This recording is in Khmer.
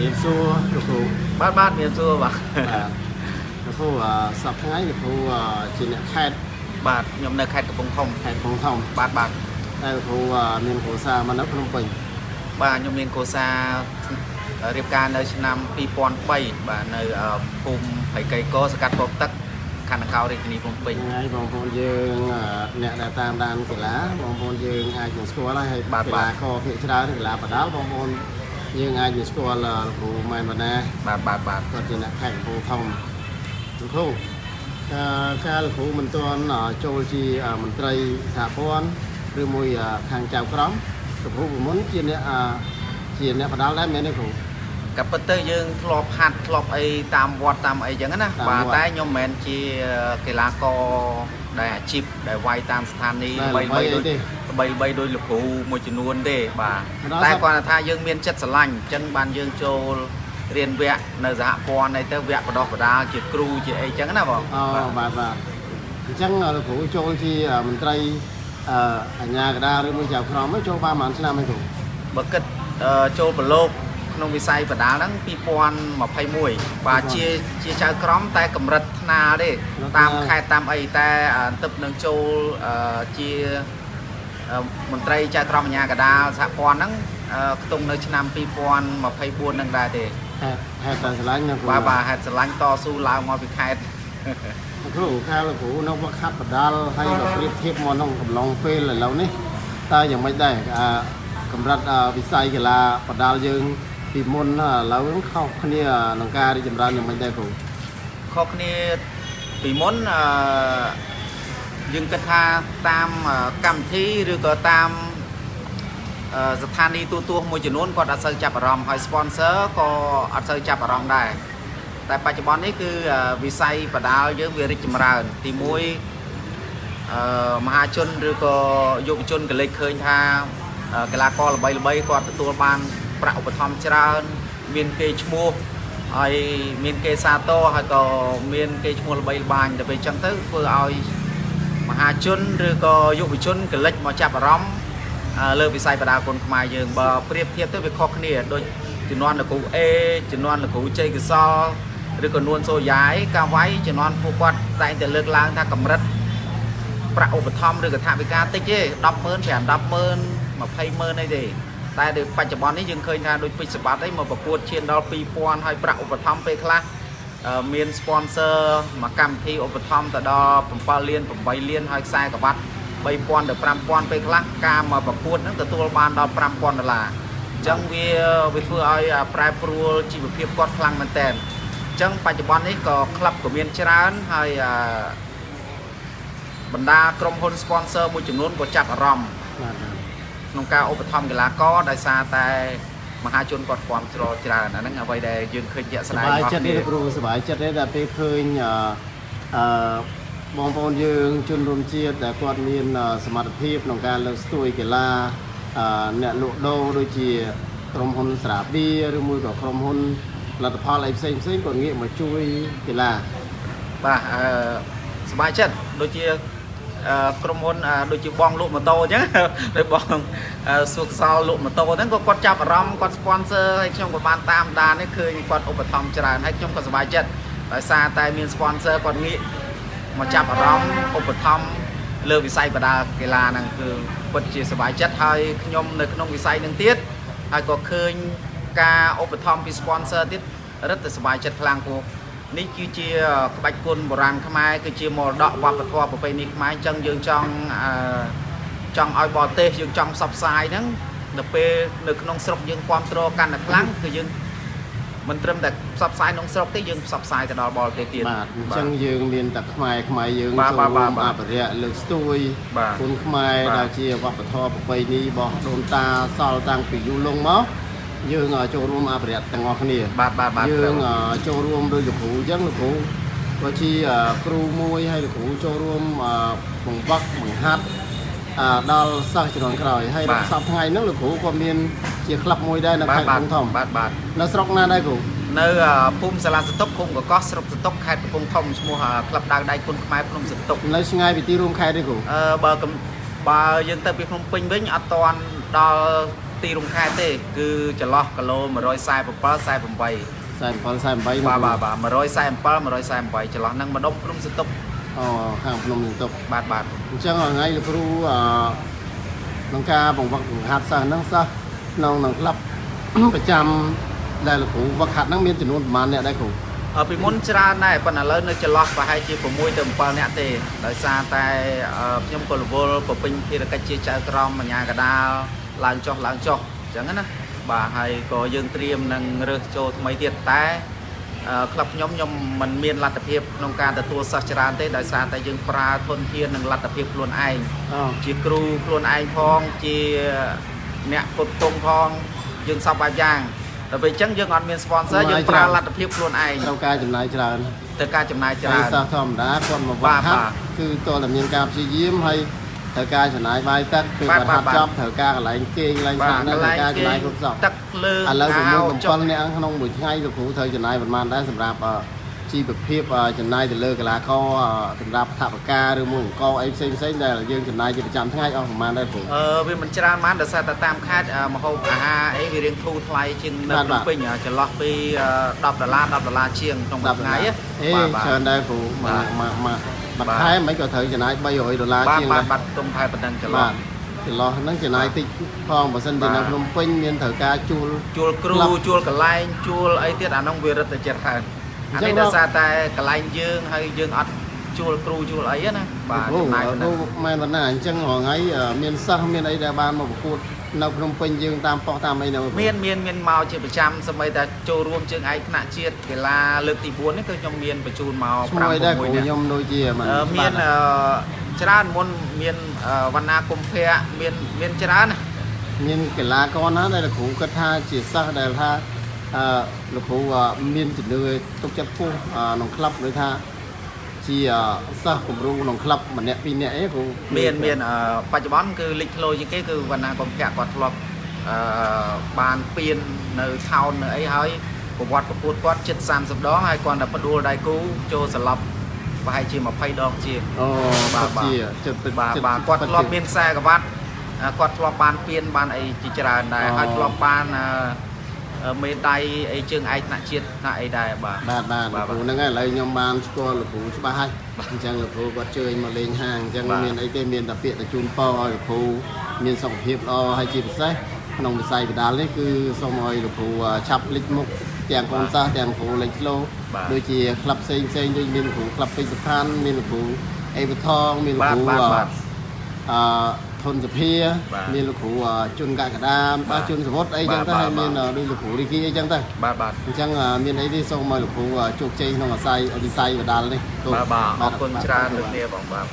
មានសួរលោកគ្រូបាទមានសួរបាទលោកគ្រូសប្តាហ៍ថ្ងៃលោកគ្រូជាអ្នកខេត្តបាទខ្ញុំនៅខេត្តកំពង់ធំបាទតែលោកគ្រូមានគ្រួសារមកនៅភ្នំពេញបាទខ្ញុំមានគ្រួសាររៀបការនៅឆ្នាំ2003បាទនៅភូមិព្រៃកៃកសកាត់ពពទឹកខណ្ឌនគររាជធានីភ្នំពេញហើយបងប្អូនយើងអ្នកដែលតាមដានកីឡាបងប្អូនយើងអាចនឹងស្គាល់ហើយកីឡាករភាគច្រើនកីឡាបដាល់បងប្អូនយើងអាចនឹងស្គាល់លោកគ្រូម៉ែនវណ្ណាបាទគាត់ជាអ្នកខេត្តកំពង់ធំលោកគ្រូកាលលោកគ្រូមិនទាន់ចូលជាមន្ត្រីសហព័ន្ធឬមួយខាងចៅក្រមលោកគ្រូមុនជាអ្នកបដាល់ដែរមែនទេគ្រូក៏ប៉ុន្តែយើងធ្លាប់ហាត់ធ្លាប់អីតាមវត្តតាមអីចឹងណាបាទតែខ្ញុំមិនមែនជាកីឡាករដែលអាជីពដែលវាយតាមស្ថានីយ៍បីដោយលោកគ្រូមួយចំនួនទេបាទតែគាត់ថាយើងមានចិត្តស្រឡាញ់អញ្ចឹងបានយើងចូលរៀនវគ្គនៅសហព័ន្ធអីទៅវគ្គបដោះបដាលជាគ្រូជាអីចឹងណាបងបាទអញ្ចឹងលោកគ្រូចូលជាមន្ត្រីអាជ្ញាកណ្ដាលឬមួយចៅក្រមចូលបានប្រហែលឆ្នាំហើយគ្រូបើគិតចូលប្រឡូកក្នុងវិស័យបដាលហ្នឹង2021បាទជាចៅក្រមតែកម្រិតថ្នាលទេតាមខេត្តតាមអីតែទឹកនឹងចូលជាមន្ត្រីចៅក្រមអាជ្ញាកណ្ដាលសហព័ន្ធហ្នឹងខ្ទង់នៅឆ្នាំ2024ហ្នឹងដែរទេហេតុតែស្រឡាញ់ណាគ្រូបាទហេតុស្រឡាញ់តស៊ូឡើងមកពីខេត្តគ្រូខាលលោកគ្រូនៅវឹកហាត់បដាល់ហើយមកប្រៀបធៀបមកក្នុងកំឡុងពេលឥឡូវនេះតើយ៉ាងម៉េចដែរកម្រិតវិស័យកីឡាបដាល់យើងពីមុនឥឡូវខុសគ្នាក្នុងការរីកចម្រើនយ៉ាងម៉េចដែរគ្រូខុសគ្នាពីមុនយើងគិតថាតាមកម្មវិធីឬក៏តាមស្ថានីយ៍ទូទាំងមួយចំនួនគាត់អត់សូវចាប់អារម្មណ៍ហើយ sponsor ក៏អត់សូវចាប់អារម្មណ៍ដែរតែបច្ចុប្បន្ននេះគឺវិស័យបដាលយើងវារីកចម្រើនទី1មហាជនឬក៏យុវជនកលេចឃើញថាកីឡាករល្បីៗគាត់ទទួលបានប្រាក់ឧបត្ថម្ភច្រើនមានគេឈ្មោះហើយមានគេសាទរហើយក៏មានគេឈ្មោះល្បីល្បាញទៅពេលអញ្ចឹងទៅធ្វើឲ្យមហាជនឬក៏យុវជនកលេចមកចាប់អារម្មណ៍លើវិស័យបដាល់គុនខ្មែរយើងបើប្រៀបធៀបទៅវាខុសគ្នាដូចជំនាន់លោកគ្រូអេជំនាន់លោកគ្រូជ័យកសលឬក៏នួនសូយ៉ាយការវាយជំនាន់ពួកគាត់តែងតែលើកឡើងថាកម្រិតប្រាក់ឧបត្ថម្ភឬក៏ថវិកាតិចទេ100000 5 100000 200000អីទេតែដល់បច្ចុប្បន្ននេះយើងឃើញថាដូចពេជ្រសម្បត្តិអីមកប្រកួតឈានដល់2000ហើយប្រាក់ឧបត្ថម្ភពេលខ្លះមាន sponsor មកកម្មវិធីឧបត្ថម្ភទៅដល់7លាន8លានហើយខ្សែក្បាត់3000ទៅ5000ពេលខ្លះការមកប្រកួតហ្នឹងទទួលបានដល់$5000អញ្ចឹងវាធ្វើឲ្យប្រែប្រួលជីវភាពគាត់ខ្លាំងមែនតើអញ្ចឹងបច្ចុប្បន្ននេះក៏ក្លឹបក៏មានច្រើនហើយបណ្ដាក្រុមហ៊ុន sponsor មួយចំនួនក៏ចាប់អារម្មណ៍ក្នុងការឧបត្ថម្ភកីឡាករដោយសារតែមហាជនគាត់គាំទ្រច្រើនអាហ្នឹងអ្វីដែលយើងឃើញជាក់ស្ដែងសប្បាយចិត្តទេគ្រូសប្បាយចិត្តទេដែលពេលឃើញបងប្អូនយើងជនរួមជាតិដែលគាត់មានសមត្ថភាពក្នុងការលើកស្ទួយកីឡាអ្នកលក់ដូរដូចជាក្រុមហ៊ុនស្រាបៀរឬមួយក៏ក្រុមហ៊ុនផលិតផលអីផ្សេងគាត់ងាកមកជួយកីឡាបាទសប្បាយចិត្តដូចជាក្រុមហ៊ុនដូចជាបងលក់ម៉ូតូអញ្ចឹងដោយបងសួរខ្សលលក់ម៉ូតូហ្នឹងក៏គាត់ចាប់អារម្មណ៍គាត់ sponsor ឲ្យខ្ញុំក៏បានតាមដាននេះឃើញគាត់ឧបត្ថម្ភច្រើនហើយខ្ញុំក៏សប្បាយចិត្តដោយសារតែមាន sponsor គាត់ងាកមកចាប់អារម្មណ៍ឧបត្ថម្ភលើវិស័យបដាល់កីឡាហ្នឹងគឺពិតជាសប្បាយចិត្តហើយខ្ញុំនៅក្នុងវិស័យហ្នឹងទៀតហើយក៏ឃើញការឧបត្ថម្ភពី sponsor ទៀតរឹតតែសប្បាយចិត្តខ្លាំងពោះនេះគឺជាក្បាច់គុនបុរាណខ្មែរគឺជាមរតកវប្បធម៌ប្រពៃណីខ្មែរអញ្ចឹងយើងចង់ឲ្យបរទេសយើងចង់ផ្សព្វផ្សាយហ្នឹងដល់ពេលនៅក្នុងស្រុកយើងគាំទ្រកាន់តែខ្លាំងគឺយើងមិនត្រឹមតែផ្សព្វផ្សាយក្នុងស្រុកទេយើងផ្សព្វផ្សាយទៅដល់បរទេសទៀតបាទអញ្ចឹងយើងមានតែខ្មែរយើងចូលរួមអភិរក្សលើកស្ទួយគុនខ្មែរដែលជាវប្បធម៌ប្រពៃណីរបស់ដូនតាសល់តាំងពីយូរលង់មកយើងចូលរួមអភិរក្សទាំងអស់គ្នាបាទយើងចូលរួមដោយលោកគ្រូអញ្ចឹងលោកគ្រូក៏ជាគ្រូមួយហើយលោកគ្រូចូលរួមបង្វឹកបង្ហាត់ដល់សិស្សជំនាន់ក្រោយហើយសប្តាហ៍ថ្ងៃហ្នឹងលោកគ្រូក៏មានជាក្លឹបមួយដែរនៅខេត្តកំពង់ធំបាទនៅស្រុកណាដែរគ្រូនៅភូមិសាលាសតុកឃុំកកោះស្រុកសតុកខេត្តកំពង់ធំឈ្មោះក្លឹបដាវដៃគុនខ្មែរភ្នំសតុកនៅឆ្ងាយពីទីរួមខេត្តទេគ្រូបើយើងទៅពីភ្នំពេញវិញអត់ទាន់ដល់ ទីរំខែទេគឺចន្លោះគីឡូ147 48 47 បាទ147 148ចន្លោះហ្នឹងម្ដុំភ្នំសន្ទុក អូខាងភ្នំសន្ទុក បាទ អញ្ចឹងថ្ងៃលោកគ្រូក្នុងការបង្វឹកបង្ហាត់សិស្សហ្នឹងសិស្សក្នុងក្លឹប ប្រចាំដែលលោកគ្រូវឹកហាត់ហ្នឹងមានចំនួនប្រមាណអ្នកដែរគ្រូ ពីមុនច្រើនដែរប៉ុន្តែឥឡូវនៅចន្លោះប្រហែលជា6ទៅ7នាក់ទេដោយសារតែខ្ញុំក៏រវល់ប្រពេញភារកិច្ចជាចៅក្រមអាជ្ញាកណ្ដាលឡើងចុះអញ្ចឹងណាបាទហើយក៏យើងត្រៀមនឹងរើសចូលថ្មីទៀតតែក្លឹបខ្ញុំមិនមានលទ្ធភាពក្នុងការទទួលសិស្សច្រើនទេដោយសារតែយើងប្រើធនធាននិងលទ្ធភាពខ្លួនឯងជាគ្រូខ្លួនឯងផងជាអ្នកផ្គត់ផ្គង់ផងយើងសពបែបយ៉ាងតែពេលអញ្ចឹងយើងអត់មាន sponsor យើងប្រើលទ្ធភាពខ្លួនឯងត្រូវការចំណាយច្រើនសិស្សធម្មតាគាត់មកវឹកហាត់គឺតើតែមានការព្យាយាមហើយត្រូវការចំណាយបាយទឹកពេលវឹកហាត់ចប់ត្រូវការកន្លែងគេងកន្លែងស្នាក់នៅត្រូវការចំណាយគ្រប់សពទឹកលើឥឡូវ6 7នាក់ក្នុងមួយថ្ងៃលោកគ្រូត្រូវចំណាយប្រហែលដែរសម្រាប់ជីវភាពចំណាយទៅលើកីឡាករសម្រាប់ថវិកាឬមួយអង្គអីផ្សេងដែលយើងចំណាយជាប្រចាំថ្ងៃអស់ប្រហែលដែរគ្រូវាមិនច្រើនប៉ុន្មានដោយសារតែតាមខេត្តម្ហូបអាហារអីវារៀងធូរថ្លៃជាងនៅភ្នំពេញចន្លោះពី$10ជាងក្នុងមួយថ្ងៃច្រើនដែរគ្រូមួយខែមិនក៏ត្រូវចំណាយ$300ជាងបាទទុំខែប៉ុណ្ណឹងចន្លោះហ្នឹងចំណាយតិចផងបើសិនជានៅភ្នំពេញមានត្រូវការជួលគ្រូជួលកន្លែងជួលអីទៀតអាហ្នឹងវារឹតតែច្រើនអានេះដោយសារតែកន្លែងយើងហើយយើងអត់ជួលគ្រូជួលអីណាបាទចំណាយប៉ុណ្ណឹងមែនប៉ុណ្ណាអញ្ចឹងរងថ្ងៃមានសិស្សមានអីដែលបានមកប្រកួតនៅភ្នំពេញយើងតាមប៉ុស្តិ៍តាមអីនៅមានមកជាប្រចាំសម្បីតែចូលរួមជើងឯកថ្នាក់ជាតិកីឡាលើកទី4នេះគឺខ្ញុំមានបញ្ជូនមក5 6នាក់ខ្ញុំដូចជាមានច្រើនមុនមានវណ្ណាកុម្ភៈមានច្រើនមានកីឡាករណាដែលគ្រូគិតថាជាសិស្សដែលថាលោកគ្រូមានជំនឿទុកចិត្តខ្ពស់ក្នុងក្លឹបឬថាជាសិស្សគំរូក្នុងក្លឹបម្នាក់ពីរនាក់អីគ្រូមានបច្ចុប្បន្នគឺលេចធ្លោជាងគេគឺវណ្ណាកុម្ភៈគាត់ធ្លាប់បានពៀននៅថោននៅអីហើយប្រវត្តិប្រកួតគាត់ជិត30 ដងហើយគាត់តែផ្ដួលដៃគូចូលសន្លប់ប្រហែលជា20 ដងជាងបាទគាត់ធ្លាប់មានខ្សែក្រវ៉ាត់គាត់ធ្លាប់បានពៀនបានអីជាច្រើនដែរហើយធ្លាប់បានមេដៃអីជើងឯកថ្នាក់ជាតិថ្នាក់អីដែរបាទលោកគ្រូហ្នឹងហើយឥឡូវខ្ញុំបានស្គាល់លោកគ្រូច្បាស់ហើយអញ្ចឹងលោកគ្រូគាត់ជើញមកលេងហាងអញ្ចឹងមានអីទេមានតែពាក្យទៅជូនពរឲ្យលោកគ្រូមានសុខភាពល្អហើយជាពិសេសក្នុងវិស័យបណ្ដាលនេះគឺសូមឲ្យលោកគ្រូឆាប់លេចមុខទាំងកូនសិស្សទាំងគ្រូលេចធ្លោដូចជាក្លឹបផ្សេងដូចមានគ្រូក្លឹបពេជ្រសុផាន់មានលោកគ្រូអេវថងមានលោកគ្រូធនសភាមានលោកគ្រូជនកកដាមបាទជន់សមុទ្រអីចឹងទៅហើយមានដូចលោកគ្រូរីគីអីចឹងទៅបាទអញ្ចឹងមានអីទេសូមឲ្យលោកគ្រូជោគជ័យក្នុងវិស័យបណ្ដាលនេះបាទអរគុណច្រើនលោកនាងបងបាទ